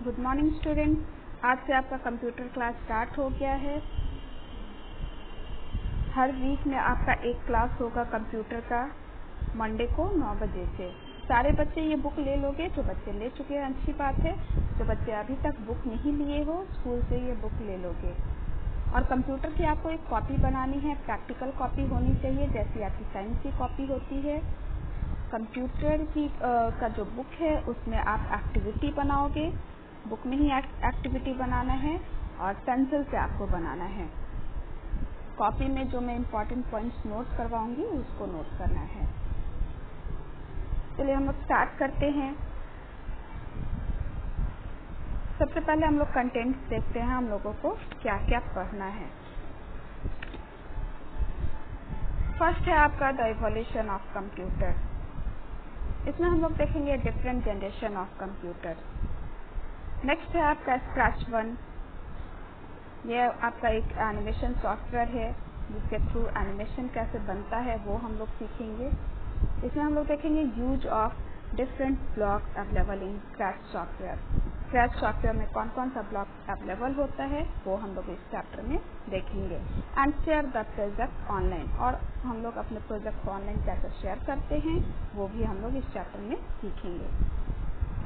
Good morning student, आज से आपका कंप्यूटर क्लास स्टार्ट हो गया है। हर वीक में आपका एक क्लास होगा कंप्यूटर का, मंडे को 9 बजे से। सारे बच्चे ये बुक ले लोगे, जो बच्चे ले चुके हैं अच्छी बात है, जो बच्चे अभी तक बुक नहीं लिए हो स्कूल से ये बुक ले लोगे। और कंप्यूटर की आपको एक कॉपी बनानी है, प्रैक्टिकल कॉपी होनी चाहिए जैसी आपकी साइंस की कॉपी होती है। कंप्यूटर की का जो बुक है उसमें आप एक्टिविटी बनाओगे, बुक में ही एक्टिविटी बनाना है और पेंसिल से आपको बनाना है। कॉपी में जो मैं इम्पोर्टेंट पॉइंट्स नोट करवाऊंगी उसको नोट करना है। चलिए हम लोग स्टार्ट करते हैं। सबसे पहले हम लोग कंटेंट्स देखते हैं, हम लोगों को क्या क्या पढ़ना है। फर्स्ट है आपका द इवोल्यूशन ऑफ कंप्यूटर। इसमें हम लोग देखेंगे different generation of computer. Next है आपका स्क्रैच 1। यह आपका एक एनिमेशन सॉफ्टवेयर है जिसके थ्रू एनिमेशन कैसे बनता है वो हम लोग सीखेंगे। इसमें हम लोग देखेंगे use of different blocks available in scratch software. Scratch software में कौन कौन सा ब्लॉक अवेलेबल होता है वो हम लोग इस चैप्टर में देखेंगे। And share the project online, और हम लोग अपने प्रोजेक्ट को ऑनलाइन कैसे शेयर करते हैं वो भी हम लोग इस चैप्टर में सीखेंगे।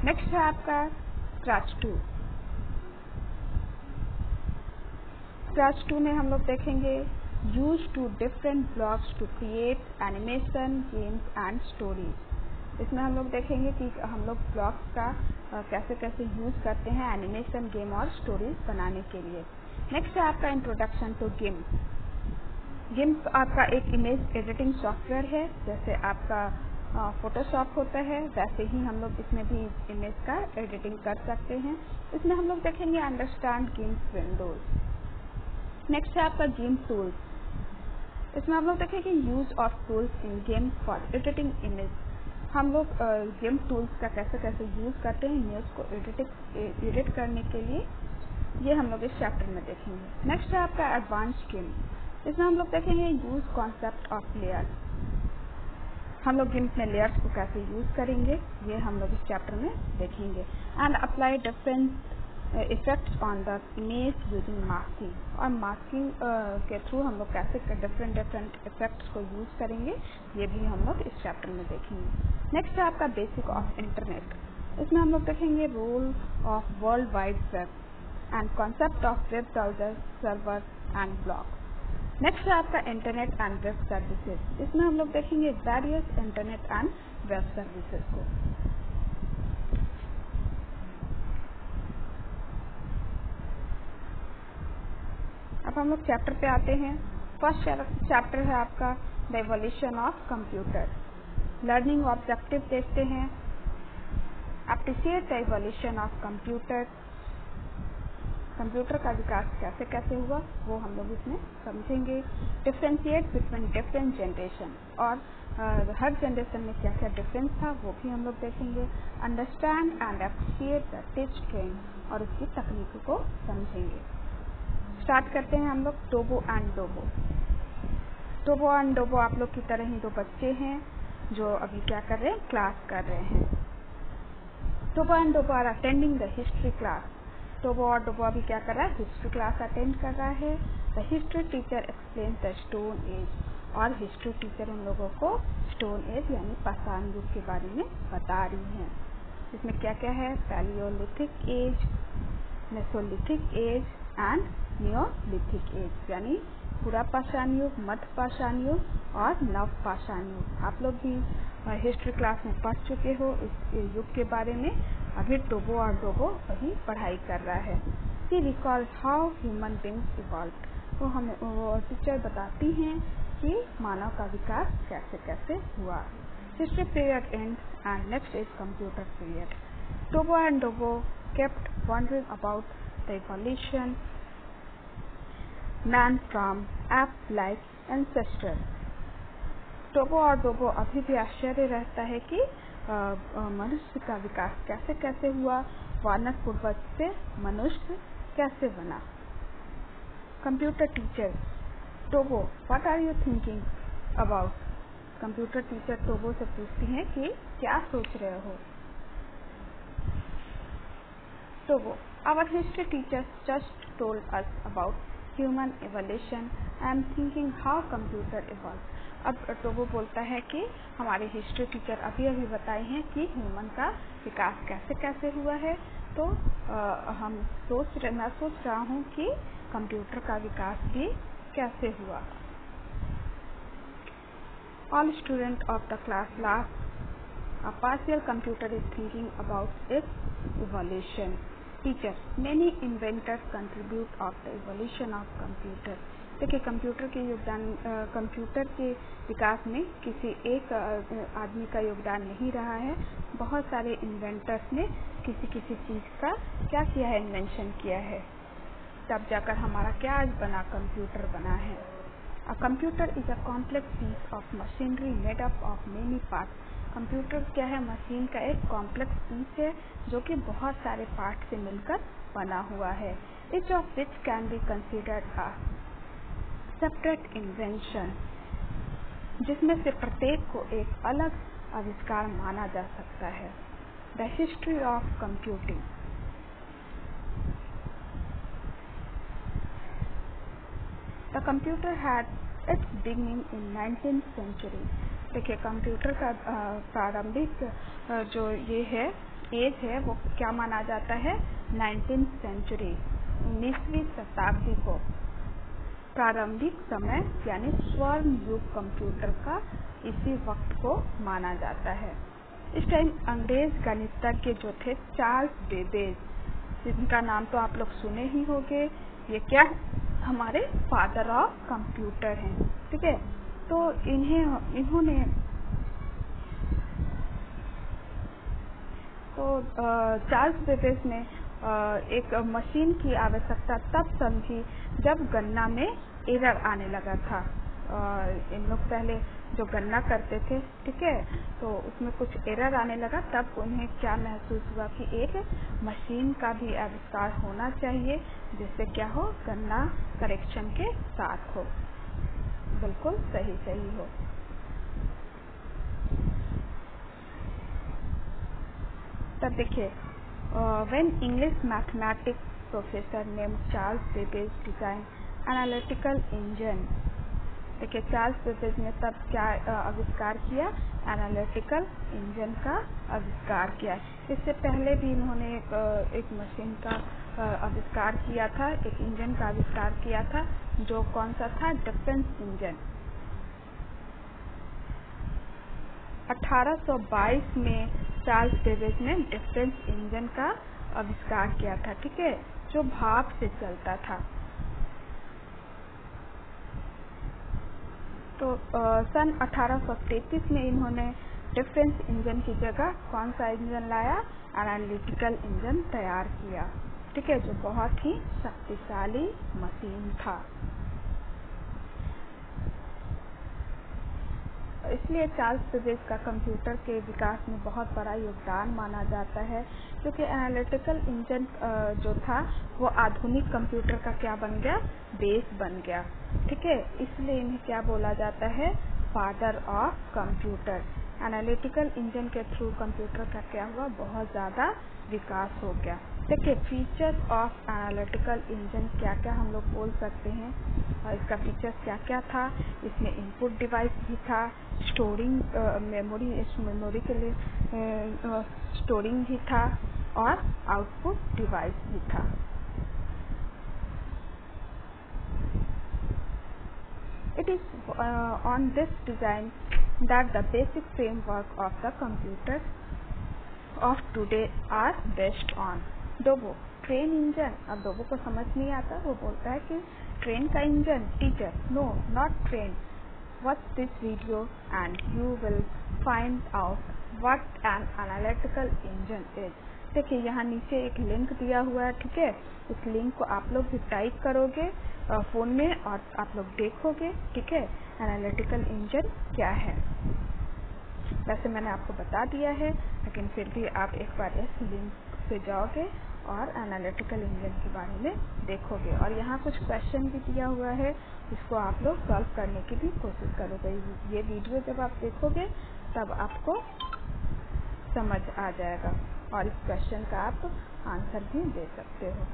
नेक्स्ट है आपका स्क्रैच 2। स्क्रैच 2 में हम लोग देखेंगे use two different blocks to create animation, games and stories. इसमें हम लोग देखेंगे कि हम लोग ब्लॉक्स का कैसे कैसे यूज करते हैं एनिमेशन, गेम और स्टोरीज बनाने के लिए। नेक्स्ट है आपका इंट्रोडक्शन टू गिम्प। गिम्प आपका एक इमेज एडिटिंग सॉफ्टवेयर है, जैसे आपका फोटोशॉप होता है वैसे ही हम लोग इसमें भी इमेज का एडिटिंग कर सकते हैं। इसमें हम लोग देखेंगे अंडरस्टैंड गिम्प विंडोज। नेक्स्ट है आपका गेम टूल्स। इसमें हम लोग देखेंगे use of tools in game for editing image. हम लोग गेम टूल्स का कैसे कैसे यूज करते हैं इमेज को एडिट करने के लिए, ये हम लोग इस चैप्टर में देखेंगे। नेक्स्ट है आपका एडवांस गेम। इसमें हम लोग देखेंगे यूज कॉन्सेप्ट ऑफ लेयर। हम लोग गिम्प में लेयर्स को कैसे यूज करेंगे ये हम लोग इस चैप्टर में देखेंगे। And apply different effects on the image using masking. और मास्किंग के थ्रू हम लोग कैसे डिफरेंट इफेक्ट्स को यूज करेंगे ये भी हम लोग इस चैप्टर में देखेंगे। नेक्स्ट है आपका बेसिक ऑफ इंटरनेट। इसमें हम लोग देखेंगे role of world wide web and concept of web browser, server and blog. Next है आपका इंटरनेट एंड वेब सर्विसेज। इसमें हम लोग देखेंगे various internet and web services को। अब हम लोग चैप्टर पे आते हैं। फर्स्ट चैप्टर है आपका the evolution of computer. Learning objective देखते हैं। Appreciate the evolution of computer. Computer का विकास कैसे कैसे हुआ वो हम लोग इसमें समझेंगे। डिफरेंशिएट बिटवीन डिफरेंट जनरेशन, और हर जनरेशन में क्या क्या डिफरेंस था वो भी हम लोग देखेंगे। Understand and appreciate the teach trend, और उसकी तकनीक को समझेंगे। स्टार्ट करते हैं हम लोग टोबो एंड डोबो। टोबो एंड डोबो आप लोग की तरह ही दो बच्चे हैं जो अभी क्या कर रहे हैं, क्लास कर रहे हैं। Tobo and Dobo are attending the history class. Tobo और डोबो अभी क्या कर रहा है, हिस्ट्री क्लास अटेंड कर रहा है। The history teacher explain the stone age, और हिस्ट्री टीचर उन लोगों को स्टोन एज यानी पाषाण युग के बारे में बता रही हैं। इसमें क्या क्या है, Palaeolithic age, Mesolithic age and Neolithic age, यानी पूरा पाषाण युग, मध्य पाषाण युग और नव पाषाण युग। आप लोग भी हिस्ट्री क्लास में पढ़ चुके हो इस युग के बारे में। अभी टोबो और डोबो वही पढ़ाई कर रहा है। See recall how human beings evolved. तो हमें वो टीचर बताती हैं कि मानव का विकास कैसे कैसे हुआ। History period ends and next is computer period. Tobo and Dobo kept wondering about the evolution man from ape-like ancestor। Tobo और डोबो अभी भी आश्चर्य रहता है कि मनुष्य का विकास कैसे कैसे हुआ, वानर पूर्वज से मनुष्य कैसे बना। Computer teacher Tobo, what are you thinking about. Computer teacher Tobo से पूछती हैं कि क्या सोच रहे हो। तो वो our history teachers just told us about human evolution and thinking how computer evolve. अब तो वो बोलता है कि हमारे हिस्ट्री टीचर अभी अभी बताए हैं कि ह्यूमन का विकास कैसे कैसे हुआ है, तो मैं सोच रहा हूँ कि कंप्यूटर का विकास भी कैसे हुआ। All students of the class laugh. A partial computer is thinking about its evolution. Teacher, many inventors contribute of the evolution of computer. देखिए कंप्यूटर के योगदान कंप्यूटर के विकास में किसी एक आदमी का योगदान नहीं रहा है। बहुत सारे इन्वेंटर्स ने किसी किसी चीज़ का क्या किया है, इन्वेंशन किया है, तब जाकर हमारा क्या आज बना, कंप्यूटर बना है। A computer is a complex piece of machinery made up of many parts. Computer क्या है, मशीन का एक कॉम्प्लेक्स पीस है जो कि बहुत सारे पार्ट से मिलकर बना हुआ है। Each of which can be considered a separate invention, जिसमें से प्रत्येक को एक अलग आविष्कार माना जा सकता है। The history of computing. The computer had its beginning in 19th century. देखिए कंप्यूटर का प्रारंभिक जो ये है एज है वो क्या माना जाता है, 19th सेंचुरी, 19वीं शताब्दी को प्रारंभिक समय यानी स्वर्ण युग कंप्यूटर का इसी वक्त को माना जाता है। इस टाइम अंग्रेज गणितज्ञ जो थे चार्ल्स बेबेज, जिनका नाम तो आप लोग सुने ही होंगे, ये क्या हमारे फादर ऑफ कंप्यूटर हैं, ठीक है। तो इन्होंने चार्ल्स बेबेज ने एक मशीन की आवश्यकता तब समझी जब गन्ना में एरर आने लगा था। इन लोग पहले जो गन्ना करते थे, ठीक है, तो उसमें कुछ एरर आने लगा, तब उन्हें क्या महसूस हुआ कि एक मशीन का भी आविष्कार होना चाहिए जिससे क्या हो, गन्ना करेक्शन के साथ हो, बिल्कुल सही हो। तब देखिए when English mathematics professor named Charles Babbage designed analytical engine। देखिए चार्ल्स बेबेज ने तब क्या आविष्कार किया, एनालिटिकल इंजन का आविष्कार किया। इससे पहले भी इन्होंने एक मशीन का आविष्कार किया था, एक इंजन का आविष्कार किया था, जो कौन सा था, डिफेंस इंजन। 1822 में चार्ल्स बेबेज ने डिफेंस इंजन का आविष्कार किया था, ठीक है, जो भाप से चलता था। तो सन 1833 में इन्होंने डिफेंस इंजन की जगह कौन सा इंजन लाया, एनालिटिकल इंजन तैयार किया, ठीक है, जो बहुत ही शक्तिशाली मशीन था। इसलिए चार्ल्स बेबेज का कंप्यूटर के विकास में बहुत बड़ा योगदान माना जाता है, क्योंकि एनालिटिकल इंजन जो था वो आधुनिक कंप्यूटर का क्या बन गया, बेस बन गया, ठीक है। इसलिए इन्हें क्या बोला जाता है, father of computer. Analytical engine के थ्रू कंप्यूटर का क्या हुआ, बहुत ज़्यादा विकास हो गया। देखिए फीचर्स ऑफ एनालिटिकल इंजन क्या क्या हम लोग बोल सकते हैं, और इसका फीचर्स क्या क्या था। इसमें इनपुट डिवाइस भी था, स्टोरिंग मेमोरी, इस मेमोरी के लिए स्टोरिंग भी था, और आउटपुट डिवाइस भी था। It is on this design that the basic framework of the computer of today are based on। डोबो train engine, अब डोबो को समझ नहीं आता, वो बोलता है कि ट्रेन का engine, teacher no not train, watch this video and you will find out what an analytical engine is. देखिए यहाँ नीचे एक लिंक दिया हुआ है, ठीक है, इस लिंक को आप लोग भी टाइप करोगे फ़ोन में और आप लोग देखोगे, ठीक है, एनालिटिकल इंजन क्या है। वैसे मैंने आपको बता दिया है, लेकिन फिर भी आप एक बार इस लिंक पे जाओगे और एनालिटिकल इंजन के बारे में देखोगे, और यहाँ कुछ क्वेश्चन भी दिया हुआ है, इसको आप लोग सॉल्व करने की भी कोशिश करोगे। ये वीडियो जब आप देखोगे तब आपको समझ आ जाएगा। और इस क्वेश्चन का आप आंसर भी दे सकते हो।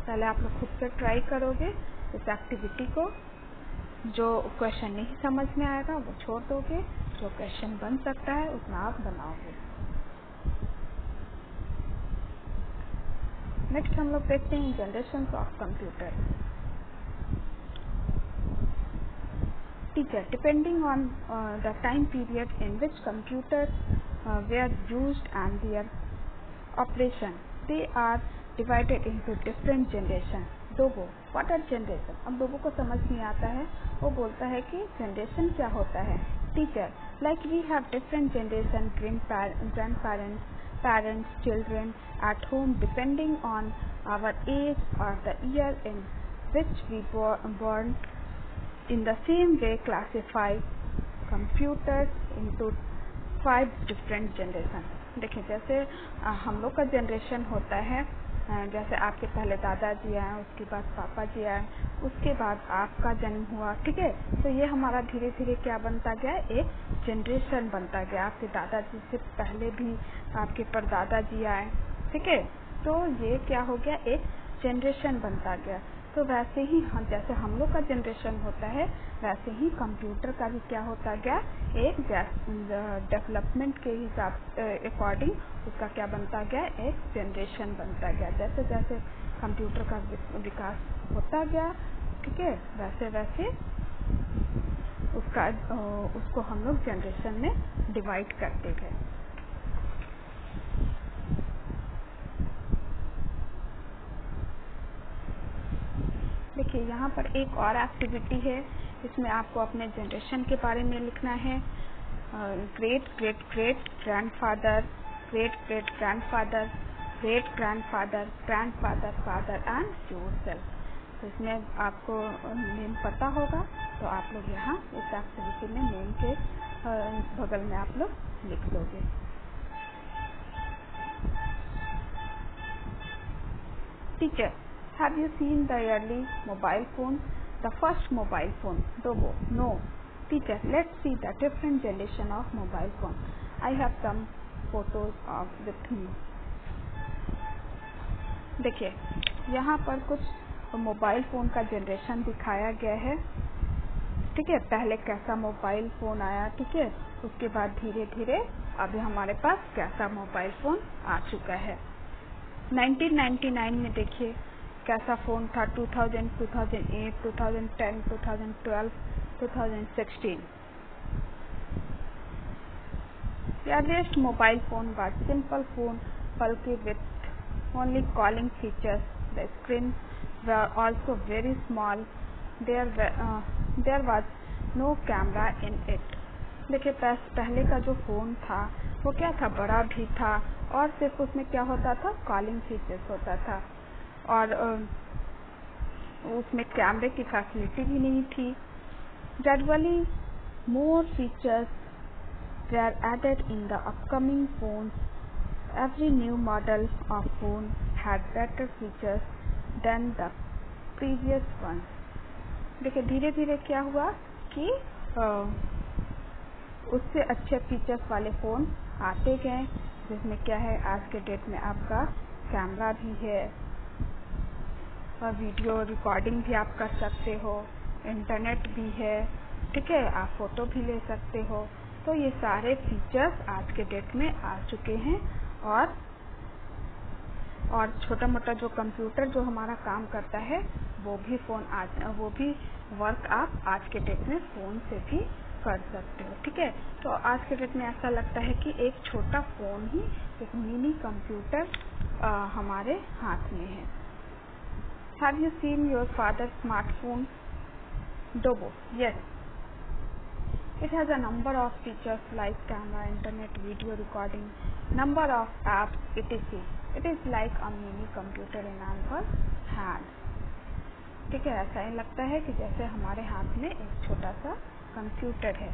पहले आप लोग खुद से ट्राई करोगे इस एक्टिविटी को। जो क्वेश्चन नहीं समझ में आएगा वो छोड़ दोगे, जो क्वेश्चन बन सकता है उतना आप बनाओगे। नेक्स्ट हम लोग देखते हैं generation of computer. Teacher, depending on the time period in which computer were used and their operation, they are divided into different generation. दोगो, what are generation? अब दोगो को समझ नहीं आता है, वो बोलता है कि जनरेशन क्या होता है। Teacher, like we have different generation, grandparents, parents, children at home depending on our age or the year in which we born. In the same way classify computers into 5 different generation. देखिए, जैसे हम लोग का generation होता है, जैसे आपके पहले दादाजी आए, उसके बाद पापा जी आए, उसके बाद आपका जन्म हुआ, ठीक है। तो ये हमारा धीरे धीरे क्या बनता गया, एक जनरेशन बनता गया। आपके दादाजी से पहले भी आपके परदादा जी आए, ठीक है। तो ये क्या हो गया, एक जनरेशन बनता गया। तो वैसे ही जैसे हम लोग का जनरेशन होता है, वैसे ही कंप्यूटर का भी क्या होता गया, एक डेवलपमेंट के हिसाब अकॉर्डिंग उसका क्या बनता गया, एक जनरेशन बनता गया। जैसे जैसे कंप्यूटर का विकास होता गया, ठीक है, वैसे वैसे उसको हम लोग जनरेशन में डिवाइड करते गए। देखिए, यहाँ पर एक और एक्टिविटी है, इसमें आपको अपने जनरेशन के बारे में लिखना है। Great great great grandfather, great great grandfather, great grandfather, grandfather, father and yourself. तो इसमें आपको नेम पता होगा, तो आप लोग यहाँ इस एक्टिविटी में नेम के बगल में आप लोग लिख दोगे। Teacher, have you seen the early mobile phone, the first mobile phone? No. Teacher, let's see the different generation of mobile phone. I have some photos with me. देखिए, यहाँ पर कुछ मोबाइल फ़ोन का जनरेशन दिखाया गया है, ठीक है। पहले कैसा मोबाइल फ़ोन आया, ठीक है, उसके बाद धीरे धीरे अभी हमारे पास कैसा मोबाइल फ़ोन आ चुका है। 1999 में देखिए कैसा फ़ोन था, 2000, 2008, 2010, 2012, 2016। The earliest mobile phone was simple phone, bulky with only calling features. The screens were also very small. There was no camera in it. देखिए, पहले का जो फ़ोन था वो क्या था, बड़ा भी था और सिर्फ उसमें क्या होता था, कॉलिंग फीचर्स होता था और उसमें कैमरे की फैसिलिटी भी नहीं थी। Gradually more features were added in the upcoming phones. Every new model of phone had better features than the previous ones. देखिए, धीरे धीरे क्या हुआ कि उससे अच्छे फीचर्स वाले फ़ोन आते गए, जिसमें क्या है, आज के डेट में आपका कैमरा भी है और वीडियो रिकॉर्डिंग भी आप कर सकते हो, इंटरनेट भी है, ठीक है, आप फ़ोटो भी ले सकते हो। तो ये सारे फीचर्स आज के डेट में आ चुके हैं और छोटा मोटा जो कंप्यूटर जो हमारा काम करता है वो भी वर्क आप आज के डेट में फ़ोन से भी कर सकते हो, ठीक है। तो आज के डेट में ऐसा लगता है कि एक छोटा फ़ोन ही, एक मिनी कंप्यूटर हमारे हाथ में है। Have you seen your father's smartphone? Dobo, yes. It has a number of features like camera, internet, video recording, number of apps, etc. It is like a mini computer in our hand. ठीक है, ऐसा ही लगता है कि जैसे हमारे हाथ में एक छोटा सा कंप्यूटर है।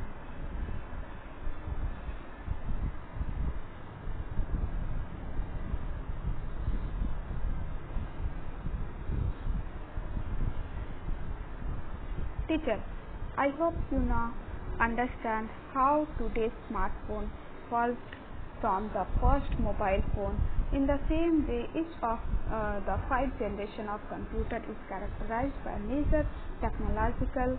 Teacher, I hope you now understand how today's smartphone evolved from the first mobile phone. In the same way, each of the 5 generations of computer is characterized by major technological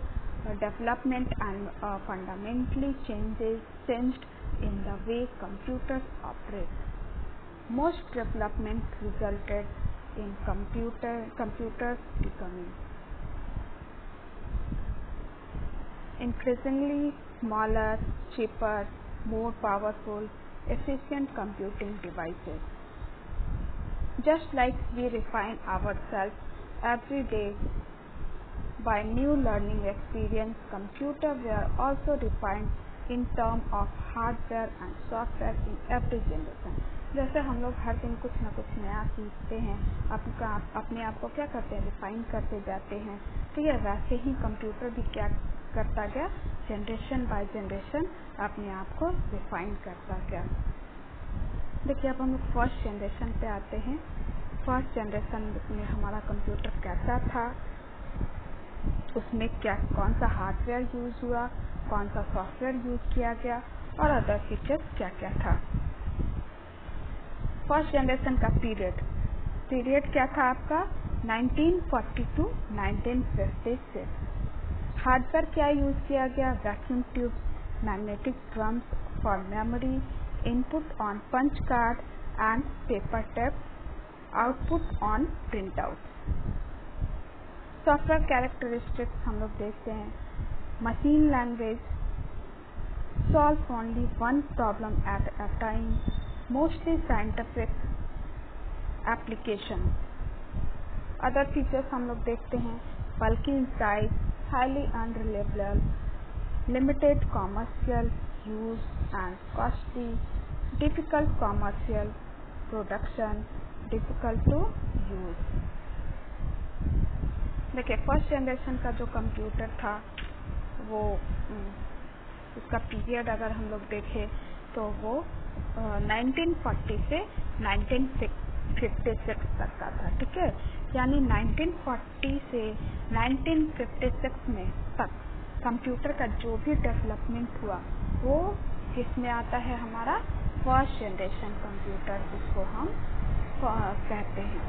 development and fundamentally changed in the way computers operate. Most development resulted in computers becoming increasingly smaller, cheaper, more powerful, efficient computing devices. Just like we refine ourselves every day by new learning experience, computers were also refined in terms of hardware and software in every generation. जैसे हम लोग हर दिन कुछ न कुछ नया सीखते हैं, अपने आप को क्या करते हैं, रिफाइन करते जाते हैं। ठीक है, वैसे ही कंप्यूटर भी क्या करता गया, जनरेशन बाय जनरेशन अपने आप को रिफाइन करता गया। देखिए, अब हम लोग फर्स्ट जनरेशन पे आते हैं। फर्स्ट जनरेशन में हमारा कंप्यूटर कैसा था, उसमें कौन सा हार्डवेयर यूज हुआ, कौन सा सॉफ्टवेयर यूज किया गया और अदर फीचर्स क्या क्या था। फर्स्ट जनरेशन का पीरियड क्या था आपका, 1940 to 1956। हार्डवेयर क्या यूज किया गया, vacuum tube, magnetic drums for memory, input on punch card and paper tape, output on print out. Software characteristics हम लोग देखते हैं। Machine language, solve only one problem at a time, mostly scientific application. Other features हम लोग देखते हैं, bulky in size, highly unreliable, limited commercial use and costly, difficult commercial production, difficult to use. देखिए, first generation का जो computer था वो उसका पीरियड अगर हम लोग देखें तो वो 1940 से 1956 तक का था। ठीक है, यानी 1940 से 1956 में तक कंप्यूटर का जो भी डेवलपमेंट हुआ वो किसमें आता है, हमारा फर्स्ट जनरेशन कंप्यूटर, जिसको हम कहते हैं।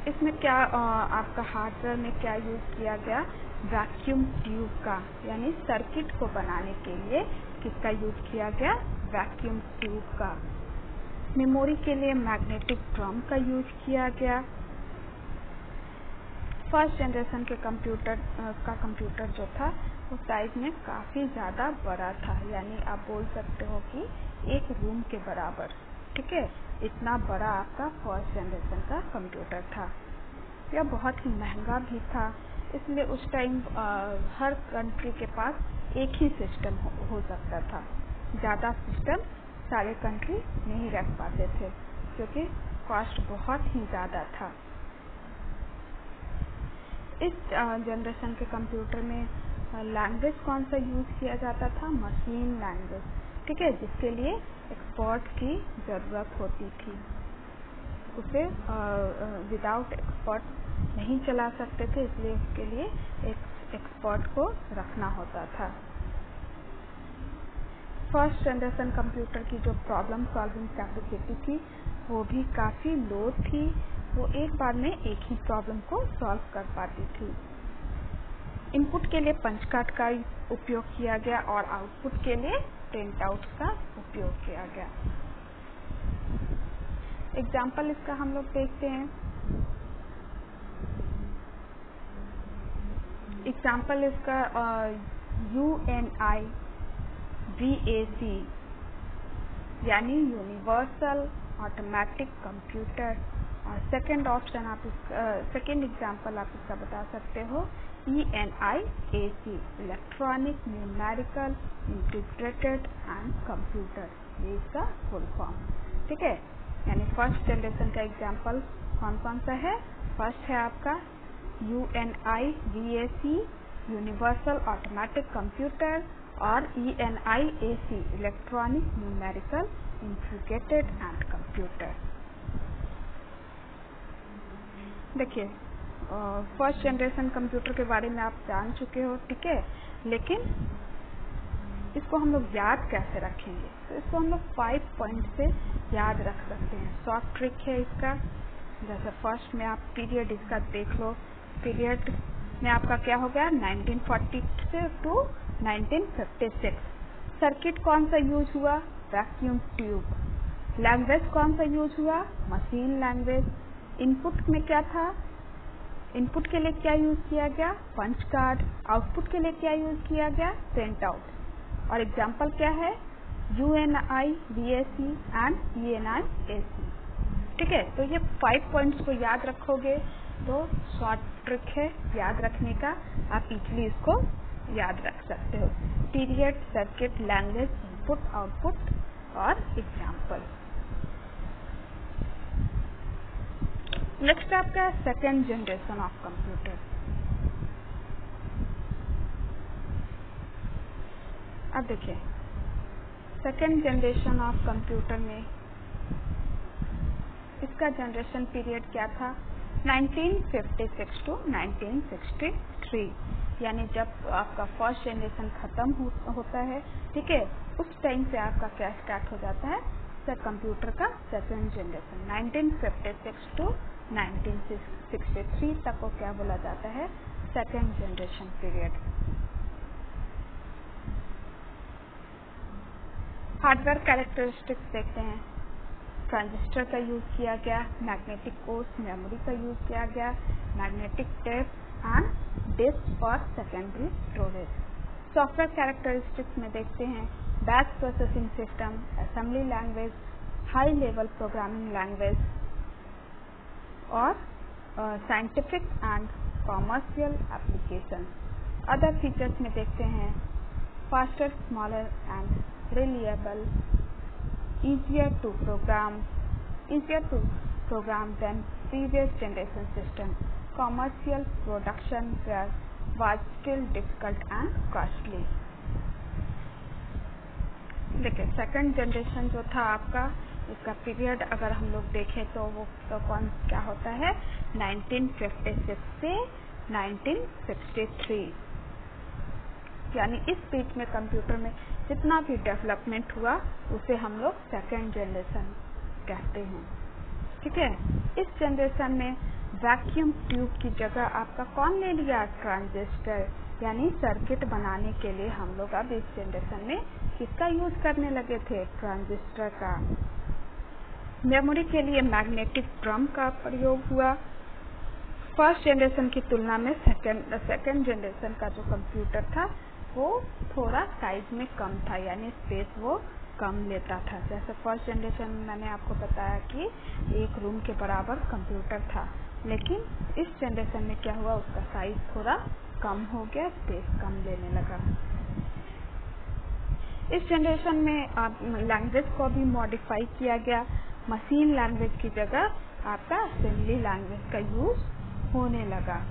इसमें क्या आपका हार्डवेयर में क्या यूज किया गया, वैक्यूम ट्यूब का, यानी सर्किट को बनाने के लिए किसका यूज किया गया, वैक्यूम ट्यूब का। मेमोरी के लिए मैग्नेटिक ड्रम का यूज किया गया। फर्स्ट जनरेशन के कंप्यूटर जो था वो साइज में काफी ज्यादा बड़ा था, यानी आप बोल सकते हो कि एक रूम के बराबर। ठीक है, इतना बड़ा आपका फर्स्ट जनरेशन का कंप्यूटर था। यह बहुत ही महंगा भी था, इसलिए उस टाइम हर कंट्री के पास एक ही सिस्टम हो सकता था। ज़्यादा सिस्टम सारे कंट्री नहीं रख पाते थे क्योंकि कॉस्ट बहुत ही ज़्यादा था। इस जनरेशन के कंप्यूटर में लैंग्वेज कौन सा यूज किया जाता था, मशीन लैंग्वेज। ठीक है, जिसके लिए एक्सपर्ट की ज़रूरत होती थी। उसे विदाउट एक्सपर्ट नहीं चला सकते थे, इसलिए उसके लिए एक एक्सपर्ट को रखना होता था। फर्स्ट जनरेशन कंप्यूटर की जो प्रॉब्लम सॉल्विंग कैपेसिटी थी वो भी काफ़ी लो थी। वो एक बार में एक ही प्रॉब्लम को सॉल्व कर पाती थी। इनपुट के लिए पंच कार्ड का उपयोग किया गया और आउटपुट के लिए प्रिंट आउट का उपयोग किया गया। एग्जाम्पल इसका हम लोग देखते हैं। एग्जाम्पल इसका UNI VAC यानी यूनिवर्सल ऑटोमेटिक कंप्यूटर, और सेकंड ऑप्शन आप सेकंड एग्जाम्पल आप इसका बता सकते हो ENIAC electronic numerical integrated and computer, ये इसका फुल फॉर्म। ठीक है, यानी फर्स्ट जनरेशन का एग्जाम्पल कौन कौन सा है। फर्स्ट है आपका UNI VAC universal automatic computer और ENIAC electronic numerical integrated and computer. देखिए, फर्स्ट जनरेशन कंप्यूटर के बारे में आप जान चुके हो। ठीक है, लेकिन इसको हम लोग याद कैसे रखेंगे? तो इसको हम लोग 5 पॉइंट से याद रख सकते हैं। शॉर्ट ट्रिक है इसका। जैसे फर्स्ट में आप पीरियड इसका देख लो। पीरियड में आपका क्या हो गया? 1942 टू 1956। सर्किट कौन सा यूज हुआ? Vacuum tube. लैंग्वेज कौन सा यूज हुआ? Machine language. इनपुट में क्या था? इनपुट के लिए क्या यूज किया गया? पंच कार्ड। आउटपुट के लिए क्या यूज किया गया? Print out. और एग्जाम्पल क्या है? UNI VAC and ENI AC। ठीक है, तो ये 5 पॉइंट्स को याद रखोगे तो शॉर्ट ट्रिक है याद रखने का। आप इजीली इसको याद रख सकते हो। Period, circuit, language, input, output और एग्जाम्पल। नेक्स्ट आपका सेकेंड जनरेशन ऑफ कंप्यूटर। अब देखिए सेकेंड जनरेशन ऑफ कंप्यूटर में इसका जनरेशन पीरियड क्या था? 1956 टू 1963। यानी जब आपका फर्स्ट जनरेशन खत्म होता है, ठीक है, उस टाइम से आपका क्या स्टार्ट हो जाता है? कंप्यूटर का सेकेंड जनरेशन। 1956 टू 1963 तक को क्या बोला जाता है? Second generation period. Hardware characteristics देखते हैं। ट्रांजिस्टर का यूज किया गया, मैग्नेटिक कोर्स मेमोरी का यूज किया गया, मैग्नेटिक टेप एंड डिस्क और सेकेंडरी स्टोरेज। सॉफ्टवेयर कैरेक्टरिस्टिक्स में देखते हैं batch processing system, assembly language, high level programming language और scientific and commercial application. Other features में देखते हैं faster, smaller and reliable, easier to program than previous generation system. Commercial production was still difficult and costly. देखिए second generation जो था आपका, इसका period अगर हम लोग देखें तो वो तो कौन क्या होता है? 1956 से 1963। यानी इस बीच में कंप्यूटर में जितना भी डेवलपमेंट हुआ उसे हम लोग सेकेंड जनरेशन कहते हैं। ठीक है, इस जनरेशन में वैक्यूम ट्यूब की जगह आपका कौन ले लिया? ट्रांजिस्टर। यानी सर्किट बनाने के लिए हम लोग अब इस जनरेशन में किसका यूज करने लगे थे? ट्रांजिस्टर का। मेमोरी के लिए मैग्नेटिक ड्रम का प्रयोग हुआ। फर्स्ट जनरेशन की तुलना में सेकेंड जनरेशन का जो कंप्यूटर था वो थोड़ा साइज में कम था, यानी स्पेस वो कम लेता था। जैसे फर्स्ट जनरेशन में मैंने आपको बताया कि एक रूम के बराबर कंप्यूटर था, लेकिन इस जनरेशन में क्या हुआ? उसका साइज थोड़ा कम हो गया, स्पेस कम लेने लगा। इस जनरेशन में लैंग्वेज को भी मॉडिफाई किया गया। मशीन लैंग्वेज की जगह आपका असेंबली लैंग्वेज का यूज होने लगा।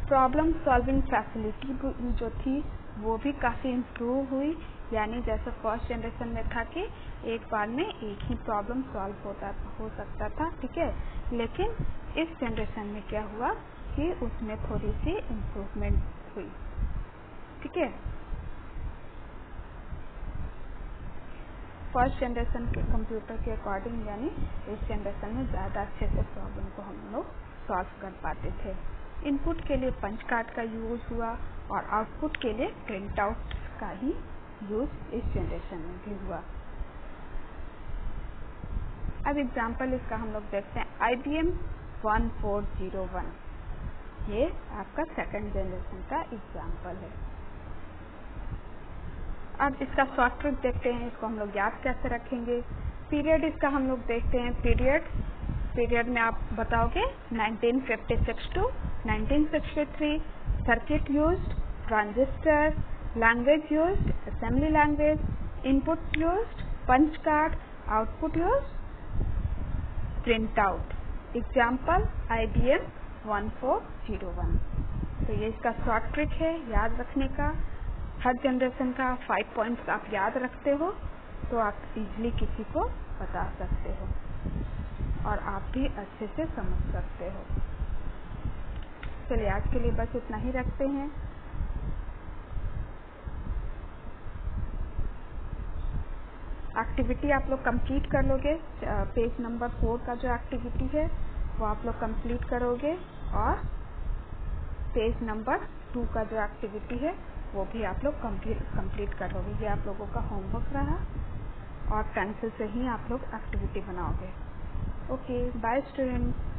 प्रॉब्लम सॉल्विंग फैसिलिटी जो थी वो भी काफी इम्प्रूव हुई। यानी जैसे फर्स्ट जनरेशन में था कि एक बार में एक ही प्रॉब्लम सॉल्व हो सकता था, ठीक है, लेकिन इस जनरेशन में क्या हुआ कि उसमें थोड़ी सी इम्प्रूवमेंट हुई। ठीक है, फर्स्ट जनरेशन के कंप्यूटर के अकॉर्डिंग यानी इस जनरेशन में ज़्यादा अच्छे से प्रॉब्लम को हम लोग सॉल्व कर पाते थे। इनपुट के लिए पंच कार्ड का यूज हुआ और आउटपुट के लिए प्रिंट आउट का ही यूज इस जनरेशन में भी हुआ। अब एग्जांपल इसका हम लोग देखते हैं। IBM 1401, ये आपका सेकंड जनरेशन का एग्जांपल है। अब इसका शॉर्ट ट्रिक देखते हैं, इसको हम लोग याद कैसे रखेंगे। पीरियड इसका हम लोग देखते हैं। पीरियड में आप बताओगे 1956 to 1963। Circuit used, transistor, language used, assembly language, input used, punch card, output used, print out. Example IBM 1401। तो ये इसका शॉर्ट ट्रिक है याद रखने का। हर जनरेशन का 5 पॉइंट्स आप याद रखते हो तो आप इजीली किसी को बता सकते हो और आप भी अच्छे से समझ सकते हो। चलिए आज के लिए बस इतना ही रखते हैं। एक्टिविटी आप लोग कंप्लीट कर लोगे। पेज नंबर 4 का जो एक्टिविटी है वो आप लोग कंप्लीट करोगे और पेज नंबर 2 का जो एक्टिविटी है वो भी आप लोग कंप्लीट कर लोगे। ये आप लोगों का होमवर्क रहा और पेंसिल से ही आप लोग एक्टिविटी बनाओगे। Okay, bye students.